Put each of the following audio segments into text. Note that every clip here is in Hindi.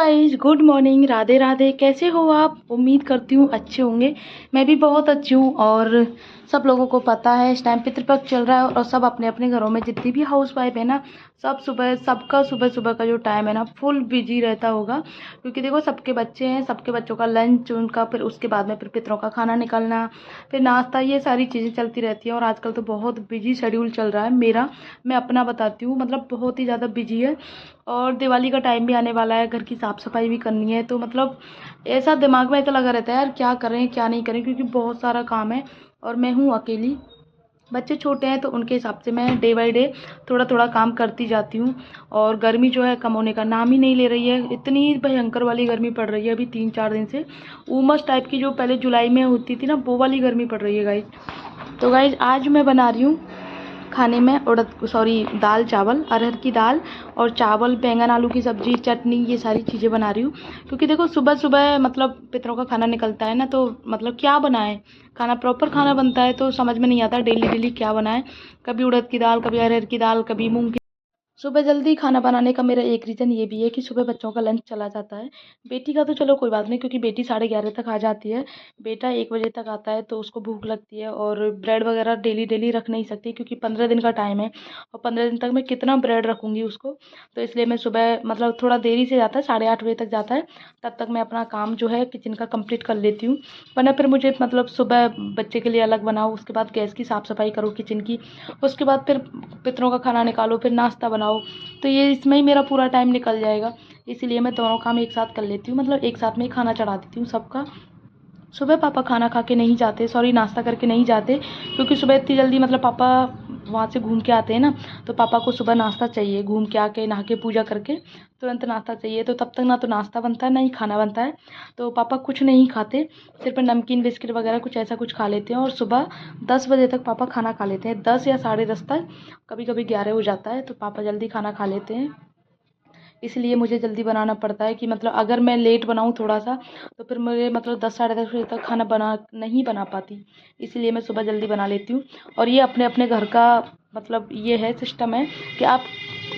Guys, good morning, Radhe Radhe. कैसे हो आप? उम्मीद करती हूँ अच्छे होंगे। मैं भी बहुत अच्छी हूँ। और सब लोगों को पता है इस टाइम पितृपक्ष चल रहा है और सब अपने अपने घरों में जितनी भी हाउस वाइफ है ना, सब सबका सुबह सुबह का जो टाइम है ना फुल बिजी रहता होगा। क्योंकि देखो, सबके बच्चे हैं, सबके बच्चों का लंच उनका, फिर उसके बाद में फिर पितरों का खाना निकलना, फिर नाश्ता, ये सारी चीज़ें चलती रहती हैं। और आजकल तो बहुत बिजी शेड्यूल चल रहा है मेरा। मैं अपना बताती हूँ, मतलब बहुत ही ज़्यादा बिजी है। और दिवाली का टाइम भी आने वाला है, घर की साफ़ सफाई भी करनी है। तो मतलब ऐसा दिमाग में ऐसा लगा रहता है यार, क्या करें क्या नहीं करें, क्योंकि बहुत सारा काम है और मैं हूँ अकेली। बच्चे छोटे हैं तो उनके हिसाब से मैं डे बाय डे थोड़ा थोड़ा काम करती जाती हूँ। और गर्मी जो है कम होने का नाम ही नहीं ले रही है। इतनी भयंकर वाली गर्मी पड़ रही है अभी 3-4 दिन से। उमस टाइप की जो पहले जुलाई में होती थी ना, वो वाली गर्मी पड़ रही है गाइज। तो गाइज आज मैं बना रही हूँ खाने में दाल चावल, अरहर की दाल और चावल, बैंगन आलू की सब्जी, चटनी, ये सारी चीज़ें बना रही हूँ। क्योंकि देखो, सुबह सुबह मतलब पितरों का खाना निकलता है ना, तो मतलब क्या बनाए, खाना प्रॉपर खाना बनता है तो समझ में नहीं आता डेली डेली क्या बनाए। कभी उड़द की दाल, कभी अरहर की दाल, कभी मूंग की। सुबह जल्दी खाना बनाने का मेरा एक रीज़न ये भी है कि सुबह बच्चों का लंच चला जाता है। बेटी का तो चलो कोई बात नहीं, क्योंकि बेटी 11:30 तक आ जाती है। बेटा 1 बजे तक आता है तो उसको भूख लगती है। और ब्रेड वगैरह डेली डेली रख नहीं सकती, क्योंकि 15 दिन का टाइम है और 15 दिन तक मैं कितना ब्रेड रखूँगी उसको। तो इसलिए मैं सुबह मतलब थोड़ा देरी से जाता है, 8:30 बजे तक जाता है। तब तक मैं अपना काम जो है किचन का कंप्लीट कर लेती हूँ। वरना फिर मुझे मतलब सुबह बच्चे के लिए अलग बनाओ, उसके बाद गैस की साफ़ सफाई करो किचन की, उसके बाद फिर पितरों का खाना निकालो, फिर नाश्ता बनाओ। तो ये इसमें ही मेरा पूरा टाइम निकल जाएगा। इसीलिए मैं दोनों काम एक साथ कर लेती हूँ, मतलब एक साथ में ही खाना चढ़ा देती हूँ सबका। सुबह पापा खाना खा के नहीं जाते, नाश्ता करके नहीं जाते, क्योंकि सुबह इतनी जल्दी मतलब पापा वहाँ से घूम के आते हैं ना, तो पापा को सुबह नाश्ता चाहिए। घूम के आके नहा के पूजा करके तुरंत नाश्ता चाहिए। तो तब तक ना तो नाश्ता बनता है ना ही खाना बनता है। तो पापा कुछ नहीं खाते, सिर्फ नमकीन बिस्किट वगैरह कुछ ऐसा कुछ खा लेते हैं। और सुबह 10 बजे तक पापा खाना खा लेते हैं, 10 या 10:30 तक, कभी कभी 11 हो जाता है। तो पापा जल्दी खाना खा लेते हैं, इसलिए मुझे जल्दी बनाना पड़ता है कि मतलब अगर मैं लेट बनाऊँ थोड़ा-सा, तो फिर मुझे मतलब 10 साढ़े 10 बजे तक खाना नहीं बना पाती। इसलिए मैं सुबह जल्दी बना लेती हूँ। और ये अपने-अपने घर का मतलब ये है, सिस्टम है कि आप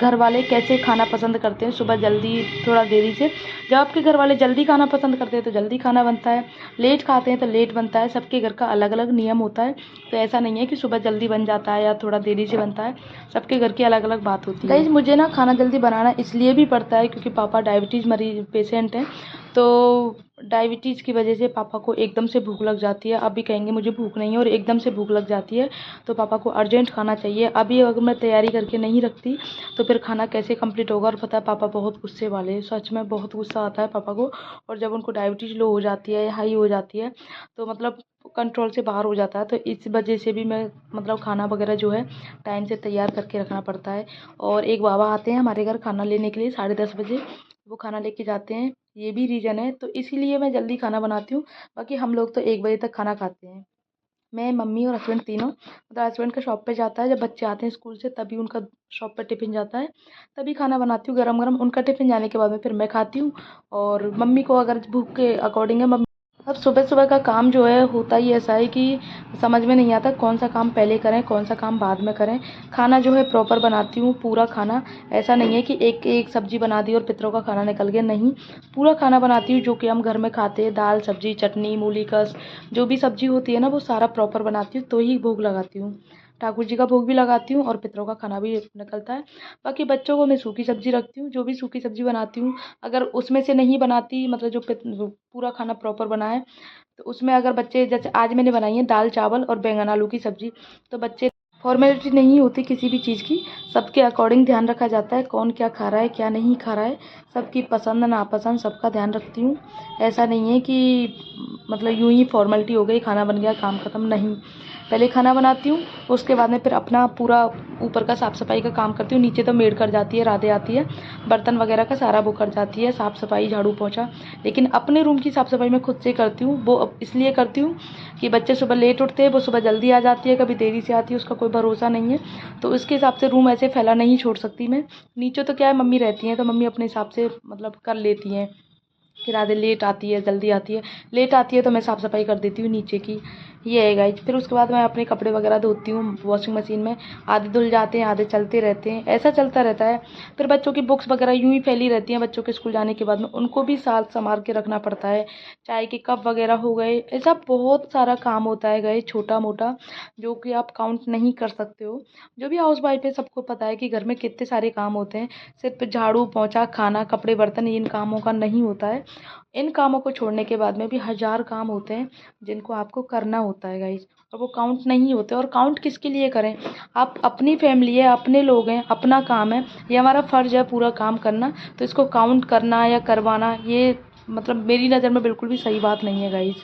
घर वाले कैसे खाना पसंद करते हैं, सुबह जल्दी, थोड़ा देरी से। जब आपके घर वाले जल्दी खाना पसंद करते हैं तो जल्दी खाना बनता है, लेट खाते हैं तो लेट बनता है। सबके घर का अलग-अलग नियम होता है। तो ऐसा नहीं है कि सुबह जल्दी बन जाता है या थोड़ा देरी से बनता है, सबके घर की अलग-अलग बात होती है। गाइस, मुझे ना खाना जल्दी बनाना इसलिए भी पड़ता है क्योंकि पापा डायबिटीज़ मरीज पेशेंट हैं। तो डायबिटीज़ की वजह से पापा को एकदम से भूख लग जाती है। अभी कहेंगे मुझे भूख नहीं है और एकदम से भूख लग जाती है, तो पापा को अर्जेंट खाना चाहिए। अभी अगर मैं तैयारी करके नहीं रखती तो फिर खाना कैसे कंप्लीट होगा। और पता है पापा बहुत गुस्से वाले हैं, सच में बहुत गुस्सा आता है पापा को। और जब उनको डायबिटीज़ लो हो जाती है, हाई हो जाती है, तो मतलब कंट्रोल से बाहर हो जाता है। तो इस वजह से भी मैं मतलब खाना वगैरह जो है टाइम से तैयार करके रखना पड़ता है। और एक बाबा आते हैं हमारे घर खाना लेने के लिए 10:30 बजे, वो खाना लेके जाते हैं, ये भी रीज़न है। तो इसीलिए मैं जल्दी खाना बनाती हूँ। बाकी हम लोग तो 1 बजे तक खाना खाते हैं, मैं, मम्मी और हस्बैंड तीनों। मतलब हस्बैंड का शॉप पे जाता है, जब बच्चे आते हैं स्कूल से तभी उनका शॉप पे टिफ़िन जाता है, तभी खाना बनाती हूँ गरम-गरम। उनका टिफ़िन जाने के बाद में फिर मैं खाती हूँ। और मम्मी को अगर भूख के अकॉर्डिंग है, मम्मी अब सुबह-सुबह का काम जो है होता ही ऐसा है कि समझ में नहीं आता कौन सा काम पहले करें, कौन सा काम बाद में करें। खाना जो है प्रॉपर बनाती हूँ, पूरा खाना। ऐसा नहीं है कि एक-एक सब्ज़ी बना दी और पितरों का खाना निकल गया, नहीं। पूरा खाना बनाती हूँ जो कि हम घर में खाते हैं, दाल, सब्ज़ी, चटनी, मूली कस, जो भी सब्ज़ी होती है ना वो सारा प्रॉपर बनाती हूँ, तो ही भोग लगाती हूँ। ठाकुर जी का भोग भी लगाती हूँ और पितरों का खाना भी निकलता है। बाकी बच्चों को मैं सूखी सब्ज़ी रखती हूँ, जो भी सूखी सब्ज़ी बनाती हूँ, अगर उसमें से नहीं बनाती, मतलब जो पूरा खाना प्रॉपर बना है, तो उसमें अगर बच्चे, जैसे आज मैंने बनाई है दाल चावल और बैंगन आलू की सब्ज़ी, तो बच्चे, फॉर्मेलिटी नहीं होती किसी भी चीज़ की, सबके अकॉर्डिंग ध्यान रखा जाता है, कौन क्या खा रहा है क्या नहीं खा रहा है, सबकी पसंद नापसंद सबका ध्यान रखती हूँ। ऐसा नहीं है कि मतलब यूं ही फॉर्मेलिटी हो गई, खाना बन गया काम ख़त्म, नहीं। पहले खाना बनाती हूँ, उसके बाद में फिर अपना पूरा ऊपर का साफ़ सफाई का काम करती हूँ। नीचे तो मेड कर जाती है, राधे आती है, बर्तन वगैरह का सारा वो कर जाती है, साफ़ सफाई, झाड़ू पोछा। लेकिन अपने रूम की साफ़ सफाई मैं खुद से करती हूँ। वो इसलिए करती हूँ कि बच्चे सुबह लेट उठते हैं, वो सुबह जल्दी आ जाती है, कभी देरी से आती है, उसका कोई भरोसा नहीं है। तो उसके हिसाब से रूम ऐसे फैला नहीं छोड़ सकती मैं। नीचे तो क्या है, मम्मी रहती हैं तो मम्मी अपने हिसाब से मतलब कर लेती हैं कि राधे लेट आती है, जल्दी आती है। लेट आती है तो मैं साफ़ सफाई कर देती हूँ नीचे की। ये है गाइज। फिर उसके बाद मैं अपने कपड़े वगैरह धोती हूँ वॉशिंग मशीन में। आधे धुल जाते हैं, आधे चलते रहते हैं, ऐसा चलता रहता है। फिर बच्चों की बुक्स वगैरह यूँ ही फैली रहती हैं बच्चों के स्कूल जाने के बाद में, उनको भी साथ संभाल के रखना पड़ता है। चाय के कप वगैरह हो गए, ऐसा बहुत सारा काम होता है गाइज, छोटा मोटा, जो कि आप काउंट नहीं कर सकते हो। जो भी हाउस वाइफ है सबको पता है कि घर में कितने सारे काम होते हैं। सिर्फ झाड़ू पोंछा, खाना, कपड़े, बर्तन, इन कामों का नहीं होता है। इन कामों को छोड़ने के बाद में भी हजार काम होते हैं जिनको आपको करना होता है गाइज, और वो काउंट नहीं होते। और काउंट किसके लिए करें? आप अपनी फैमिली है, अपने लोग हैं, अपना काम है, ये हमारा फ़र्ज़ है पूरा काम करना। तो इसको काउंट करना या करवाना, ये मतलब मेरी नज़र में बिल्कुल भी सही बात नहीं है गाइज।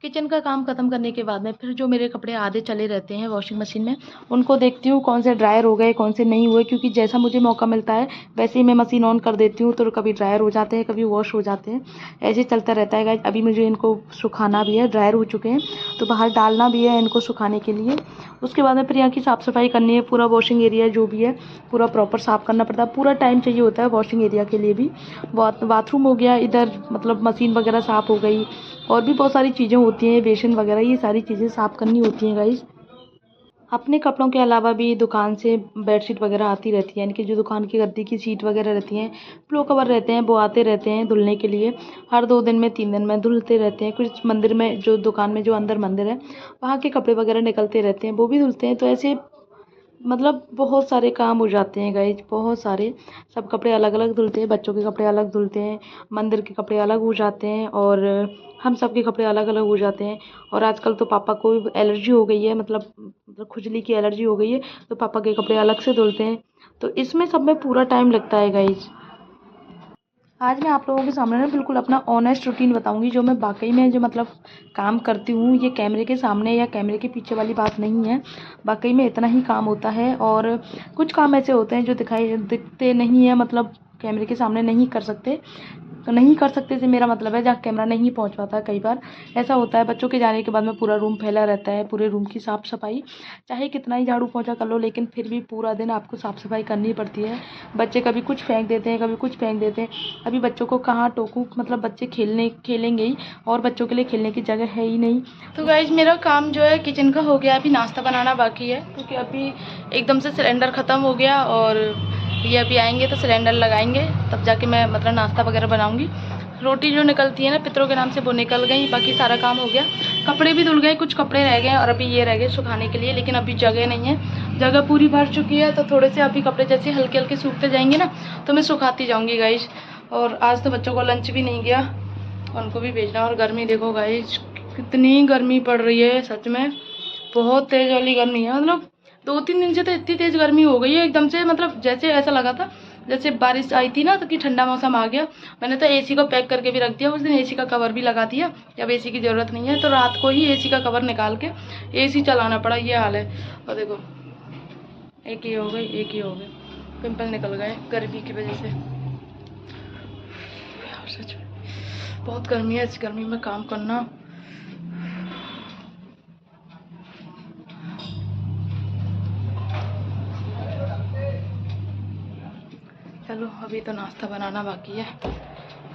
किचन का काम ख़त्म करने के बाद में फिर जो मेरे कपड़े आधे चले रहते हैं वॉशिंग मशीन में, उनको देखती हूँ कौन से ड्रायर हो गए, कौन से नहीं हुए, क्योंकि जैसा मुझे मौका मिलता है वैसे ही मैं मशीन ऑन कर देती हूँ। तो कभी ड्रायर हो जाते हैं, कभी वॉश हो जाते हैं, ऐसे चलता रहता है गाइस। अभी मुझे इनको सुखाना भी है, ड्रायर हो चुके हैं तो बाहर डालना भी है इनको सुखाने के लिए। उसके बाद में फिर यहाँ की साफ़ सफाई करनी है, पूरा वॉशिंग एरिया जो भी है पूरा प्रॉपर साफ़ करना पड़ता है। पूरा टाइम चाहिए होता है वॉशिंग एरिया के लिए भी। बाथरूम हो गया इधर, मतलब मशीन वगैरह साफ़ हो गई, और भी बहुत सारी चीज़ें होती हैं, बेसिन वगैरह, ये सारी चीज़ें साफ़ करनी होती हैं गाइज़। अपने कपड़ों के अलावा भी दुकान से बेडशीट वगैरह आती रहती है, यानी कि जो दुकान की गद्दी की सीट वगैरह रहती हैं, पिलो कवर रहते हैं, वो आते रहते हैं धुलने के लिए। हर 2 दिन में 3 दिन में धुलते रहते हैं। कुछ मंदिर में, जो दुकान में जो अंदर मंदिर है, वहाँ के कपड़े वगैरह निकलते रहते हैं, वो भी धुलते हैं। तो ऐसे मतलब बहुत सारे काम हो जाते हैं गाइज, बहुत सारे। सब कपड़े अलग अलग धुलते हैं, बच्चों के कपड़े अलग धुलते हैं, मंदिर के कपड़े अलग हो जाते हैं, और हम सब के कपड़े अलग अलग हो जाते हैं। और आजकल तो पापा को एलर्जी हो गई है, मतलब खुजली की एलर्जी हो गई है, तो पापा के कपड़े अलग से धुलते हैं। तो इसमें सब में पूरा टाइम लगता है गाइज। आज मैं आप लोगों के सामने ना बिल्कुल अपना ऑनेस्ट रूटीन बताऊंगी, जो मैं वाकई में जो मतलब काम करती हूँ। ये कैमरे के सामने या कैमरे के पीछे वाली बात नहीं है, वाकई में इतना ही काम होता है। और कुछ काम ऐसे होते हैं जो दिखते नहीं है, मतलब कैमरे के सामने नहीं कर सकते से मेरा मतलब है जहाँ कैमरा नहीं पहुँच पाता। कई बार ऐसा होता है बच्चों के जाने के बाद में पूरा रूम फैला रहता है, पूरे रूम की साफ़ सफाई चाहे कितना ही झाड़ू पोंछा कर लो, लेकिन फिर भी पूरा दिन आपको साफ़ सफाई करनी पड़ती है। बच्चे कभी कुछ फेंक देते हैं, कभी कुछ फेंक देते हैं। अभी बच्चों को कहाँ टोकूँ, मतलब बच्चे खेलेंगे ही, और बच्चों के लिए खेलने की जगह है ही नहीं। तो गाइज मेरा काम जो है किचन का हो गया, अभी नाश्ता बनाना बाकी है, क्योंकि अभी एकदम से सिलेंडर ख़त्म हो गया, और ये अभी आएंगे तो सिलेंडर लगाएंगे, तब जाके मैं मतलब नाश्ता वगैरह बनाऊंगी। रोटी जो निकलती है ना पितरों के नाम से, वो निकल गई, बाकी सारा काम हो गया। कपड़े भी धुल गए, कुछ कपड़े रह गए, और अभी ये रह गए सुखाने के लिए, लेकिन अभी जगह नहीं है, जगह पूरी भर चुकी है। तो थोड़े से अभी कपड़े जैसे हल्के हल्के सूखते जाएंगे ना, तो मैं सुखाती जाऊँगी गाइज। और आज तो बच्चों को लंच भी नहीं गया, उनको भी भेजना। और गर्मी देखो गाइज, कितनी गर्मी पड़ रही है, सच में बहुत तेज़ वाली गर्मी है। मतलब 2-3 दिन से तो इतनी तेज़ गर्मी हो गई है एकदम से, मतलब जैसे ऐसा लगा था जैसे बारिश आई थी ना, तो कि ठंडा मौसम आ गया। मैंने तो एसी को पैक करके भी रख दिया, उस दिन एसी का कवर भी लगा दिया, अब एसी की ज़रूरत नहीं है। तो रात को ही एसी का कवर निकाल के एसी चलाना पड़ा, ये हाल है। और देखो एक ही हो गई, एक ही हो गई, पिंपल निकल गए गर्मी की वजह से। यार सच में बहुत गर्मी है, इस गर्मी में काम करना। चलो अभी तो नाश्ता बनाना बाकी है,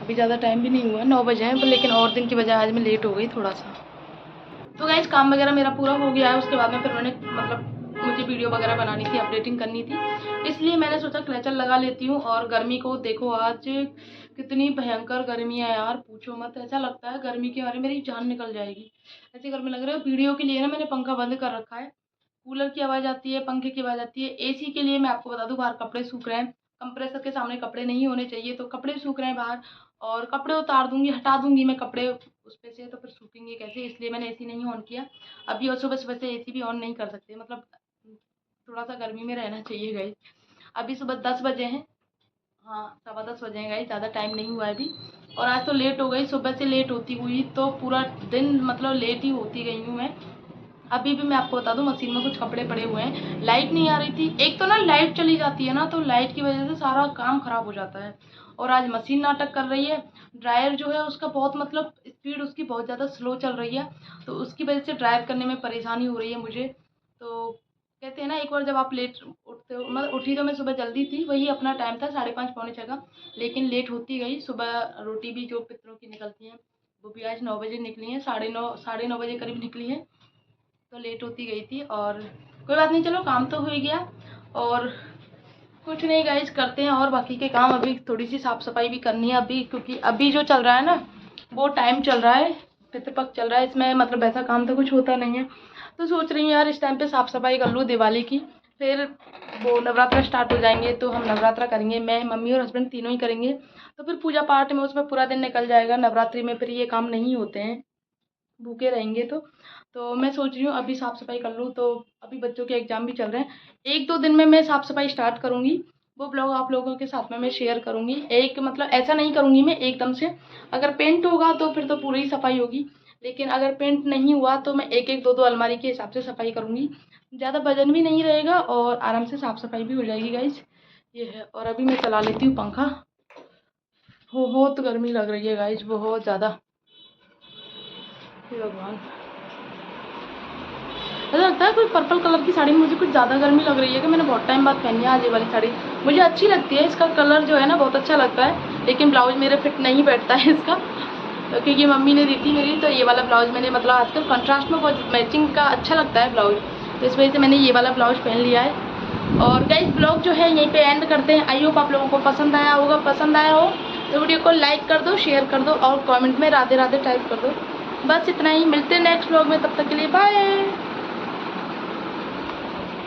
अभी ज़्यादा टाइम भी नहीं हुआ, 9 बजे हैं, लेकिन और दिन की वजह आज मैं लेट हो गई थोड़ा सा। तो गाइस काम वगैरह मेरा पूरा हो गया है। उसके बाद में फिर मैंने मतलब मुझे वीडियो वगैरह बनानी थी, अपडेटिंग करनी थी, इसलिए मैंने सोचा क्लचर लगा लेती हूँ। और गर्मी को देखो, आज कितनी भयंकर गर्मी है यार, पूछो मत। ऐसा लगता है गर्मी के बारे में मेरी जान निकल जाएगी, ऐसी गर्मी लग रही है। वीडियो के लिए ना मैंने पंखा बंद कर रखा है, कूलर की आवाज़ आती है, पंखे की आवाज़ आती है। एसी के लिए मैं आपको बता दूं, बाहर कपड़े सूख रहे हैं, कंप्रेसर के सामने कपड़े नहीं होने चाहिए, तो कपड़े सूख रहे हैं बाहर। और कपड़े उतार दूंगी, हटा दूंगी मैं कपड़े उस पे से, तो फिर सूखेंगे कैसे, इसलिए मैंने एसी नहीं ऑन किया अभी। और सुबह सुबह से एसी भी ऑन नहीं कर सकते, मतलब थोड़ा सा गर्मी में रहना चाहिए गाइस। अभी सुबह 10 बजे हैं, हाँ 10:15 बजे हैं गाइस, ज़्यादा टाइम नहीं हुआ है अभी। और आज तो लेट हो गई, सुबह से लेट होती हुई तो पूरा दिन मतलब लेट ही होती गई हूँ मैं। अभी भी मैं आपको बता दूं, मशीन में कुछ कपड़े पड़े हुए हैं, लाइट नहीं आ रही थी। एक तो ना लाइट चली जाती है ना, तो लाइट की वजह से सारा काम खराब हो जाता है। और आज मशीन नाटक कर रही है, ड्रायर जो है उसका बहुत मतलब स्पीड उसकी बहुत ज़्यादा स्लो चल रही है, तो उसकी वजह से ड्रायर करने में परेशानी हो रही है मुझे। तो कहते हैं ना, एक बार जब आप लेट उठते हो, मतलब उठी तो मैं सुबह जल्दी थी, वही अपना टाइम था 5:30 पौने 6 का, लेकिन लेट होती गई। सुबह रोटी भी जो पितरों की निकलती हैं वो भी आज 9 बजे निकली हैं, साढ़े नौ बजे करीब निकली हैं, तो लेट होती गई थी। और कोई बात नहीं, चलो काम तो हो ही गया। और कुछ नहीं गाइज, करते हैं और बाकी के काम। अभी थोड़ी सी साफ़ सफाई भी करनी है अभी, क्योंकि अभी जो चल रहा है ना, वो टाइम चल रहा है, पितृपक्ष चल रहा है, इसमें मतलब ऐसा काम तो कुछ होता नहीं है। तो सोच रही हूँ यार इस टाइम पे साफ़ सफाई कर लूँ दिवाली की, फिर वो नवरात्रा स्टार्ट हो जाएंगे तो हम नवरात्रा करेंगे, मैं मम्मी और हस्बैंड तीनों ही करेंगे। तो फिर पूजा पाठ में उसमें पूरा दिन निकल जाएगा, नवरात्रि में फिर ये काम नहीं होते हैं, भूखे रहेंगे। तो मैं सोच रही हूँ अभी साफ़ सफाई कर लूँ। तो अभी बच्चों के एग्ज़ाम भी चल रहे हैं, 1-2 दिन में मैं साफ़ सफाई स्टार्ट करूँगी। वो ब्लॉग आप लोगों के साथ में मैं शेयर करूँगी। एक मतलब ऐसा नहीं करूँगी मैं एकदम से, अगर पेंट होगा तो फिर तो पूरी ही सफाई होगी, लेकिन अगर पेंट नहीं हुआ तो मैं 1-1, 2-2 अलमारी के हिसाब से सफाई करूँगी। ज़्यादा वजन भी नहीं रहेगा और आराम से साफ़ सफाई भी हो जाएगी गाइज, ये है। और अभी मैं चला लेती हूँ पंखा, बहुत गर्मी लग रही है गाइज, बहुत ज़्यादा। हे भगवान, ऐसा लगता है कोई पर्पल कलर की साड़ी में मुझे कुछ ज़्यादा गर्मी लग रही है कि मैंने बहुत टाइम बाद पहनी है आज ये वाली साड़ी। मुझे अच्छी लगती है, इसका कलर जो है ना बहुत अच्छा लगता है, लेकिन ब्लाउज मेरे फिट नहीं बैठता है इसका, तो क्योंकि मम्मी ने दी थी मेरी, तो ये वाला ब्लाउज मैंने मतलब आजकल कंट्रास्ट में बहुत मैचिंग का अच्छा लगता है ब्लाउज, तो इस वजह से मैंने ये वाला ब्लाउज पहन लिया है। और गाइस ब्लॉग जो है यहीं पे एंड करते हैं। आई होप आप लोगों को पसंद आया होगा, पसंद आया हो तो वीडियो को लाइक कर दो, शेयर कर दो और कमेंट में राधे राधे टाइप कर दो। बस इतना ही, मिलते हैं नेक्स्ट ब्लॉग में, तब तक के लिए बाय।